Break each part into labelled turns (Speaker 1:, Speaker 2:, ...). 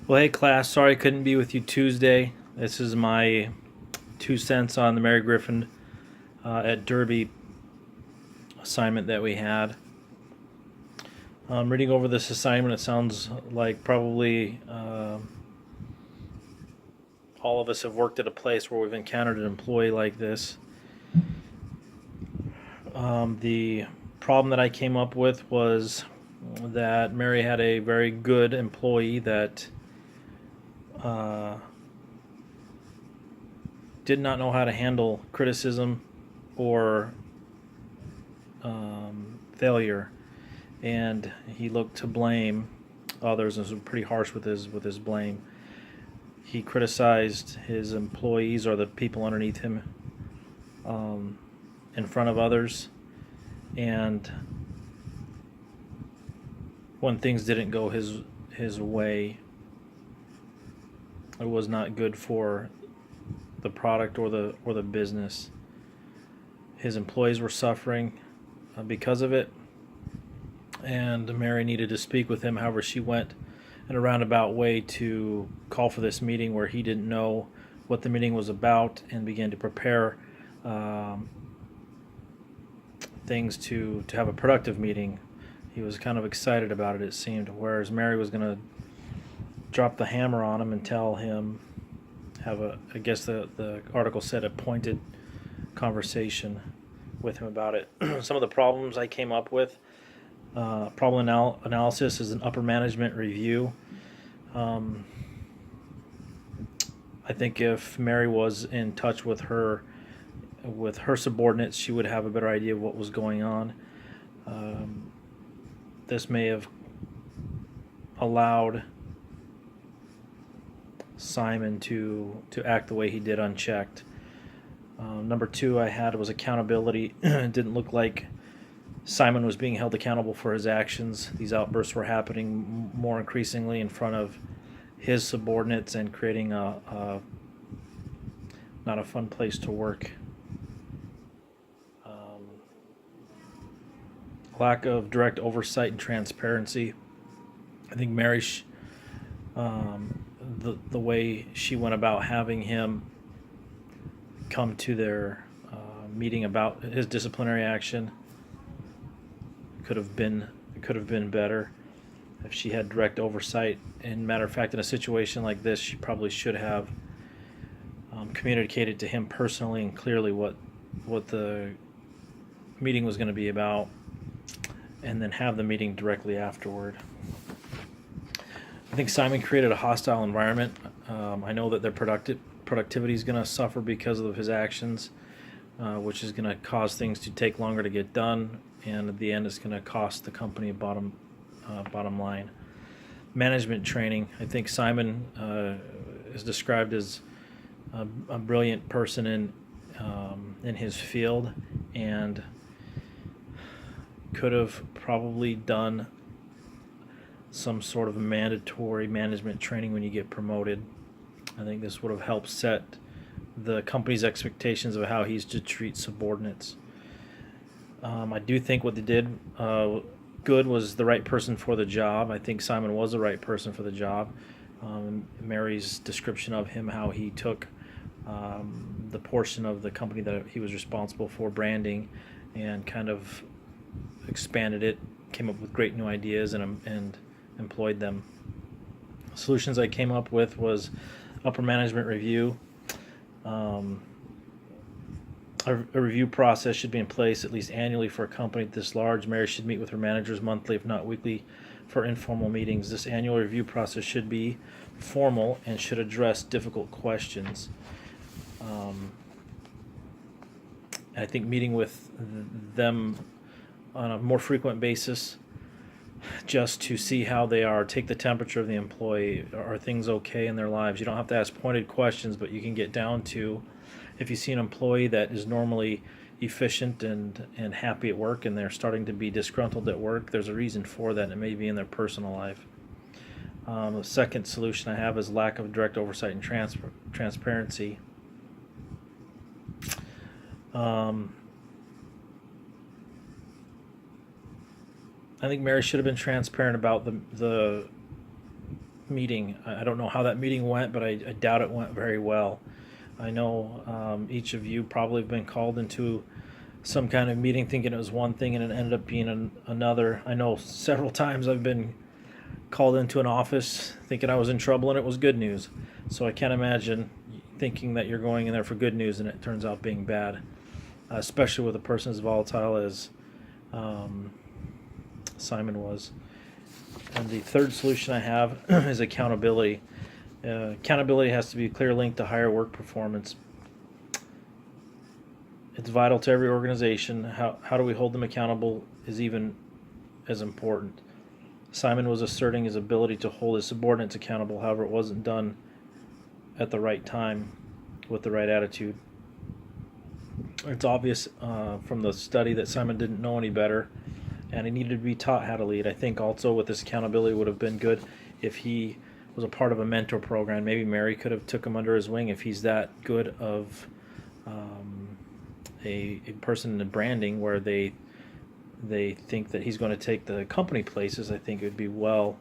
Speaker 1: Well, hey class, sorry I couldn't be with you Tuesday. This is my 2 cents on the Mary Griffin at Derby assignment that we had. Reading over this assignment, it sounds like probably all of us have worked at a place where we've encountered an employee like this. The problem that I came up with was that Mary had a very good employee that uh, did not know how to handle criticism or failure, and he looked to blame others and was pretty harsh with his blame. He criticized his employees or the people underneath him in front of others, and when things didn't go his way, it was not good for the product or the business. His employees were suffering because of it, and Mary needed to speak with him. However, she went in a roundabout way to call for this meeting where he didn't know what the meeting was about and began to prepare things to have a productive meeting. He was kind of excited about it, it seemed, whereas Mary was going to drop the hammer on him and tell him, I guess the article said, a pointed conversation with him about it. Some of the problems I came up with, analysis is an upper management review. I think if Mary was in touch with her subordinates, she would have a better idea of what was going on. This may have allowed Simon to act the way he did unchecked. Number two I had was accountability. It didn't look like Simon was being held accountable for his actions. These outbursts were happening more increasingly in front of his subordinates and creating a not a fun place to work. Lack of direct oversight and transparency. I think Mary, the way she went about having him come to their meeting about his disciplinary action could have been better if she had direct oversight. And matter of fact, in a situation like this, she probably should have communicated to him personally and clearly what the meeting was going to be about, and then have the meeting directly afterward. I think Simon created a hostile environment. I know that their productivity is going to suffer because of his actions, which is going to cause things to take longer to get done, and at the end it's going to cost the company bottom line. Management training. I think Simon is described as a brilliant person in his field, and could have probably done some sort of mandatory management training when you get promoted. I think this would have helped set the company's expectations of how he's to treat subordinates. I do think what they did good was the right person for the job. I think Simon was the right person for the job. Mary's description of him, how he took the portion of the company that he was responsible for branding and kind of expanded it, came up with great new ideas and employed them. Solutions I came up with was upper management review. A review process should be in place at least annually for a company this large. Mary should meet with her managers monthly, if not weekly, for informal meetings. This annual review process should be formal and should address difficult questions. I think meeting with them on a more frequent basis, just to see how they are, take the temperature of the employee. Are things okay in their lives? You don't have to ask pointed questions, but you can get down to, if you see an employee that is normally efficient and happy at work and they're starting to be disgruntled at work, there's a reason for that, and it may be in their personal life. The second solution I have is lack of direct oversight and transparency. I think Mary should have been transparent about the meeting. I don't know how that meeting went, but I doubt it went very well. I know each of you probably have been called into some kind of meeting thinking it was one thing and it ended up being another. I know several times I've been called into an office thinking I was in trouble and it was good news. So I can't imagine thinking that you're going in there for good news and it turns out being bad, especially with a person as volatile as Simon was. And the third solution I have is accountability. Accountability has to be a clear link to higher work performance. It's vital to every organization. How do we hold them accountable is even as important. Simon was asserting his ability to hold his subordinates accountable, however it wasn't done at the right time with the right attitude. It's obvious from the study that Simon didn't know any better and he needed to be taught how to lead. I think also with this accountability would have been good if he was a part of a mentor program. Maybe Mary could have took him under his wing if he's that good of a person in branding where they think that he's going to take the company places. I think it would be well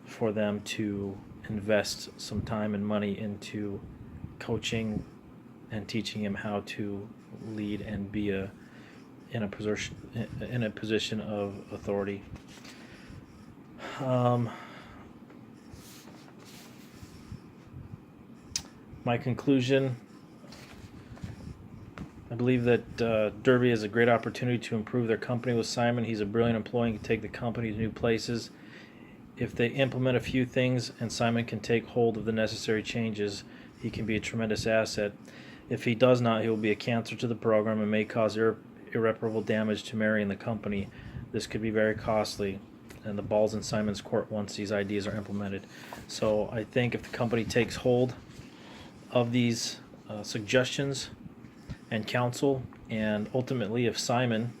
Speaker 1: for them to invest some time and money into coaching and teaching him how to lead and be in a position of authority. My conclusion, I believe that Derby has a great opportunity to improve their company with Simon. He's a brilliant employee and can take the company to new places. If they implement a few things and Simon can take hold of the necessary changes, he can be a tremendous asset. If he does not, he will be a cancer to the program and may cause irreparable damage to Mary and the company. This could be very costly, and the ball's in Simon's court once these ideas are implemented. So I think if the company takes hold of these suggestions and counsel, and ultimately if Simon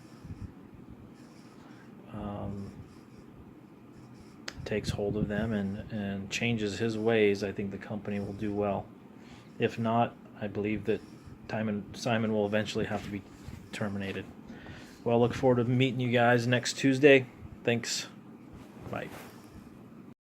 Speaker 1: takes hold of them and changes his ways, I think the company will do well. If not, I believe that Simon will eventually have to be terminated. Well, I look forward to meeting you guys next Tuesday. Thanks. Bye.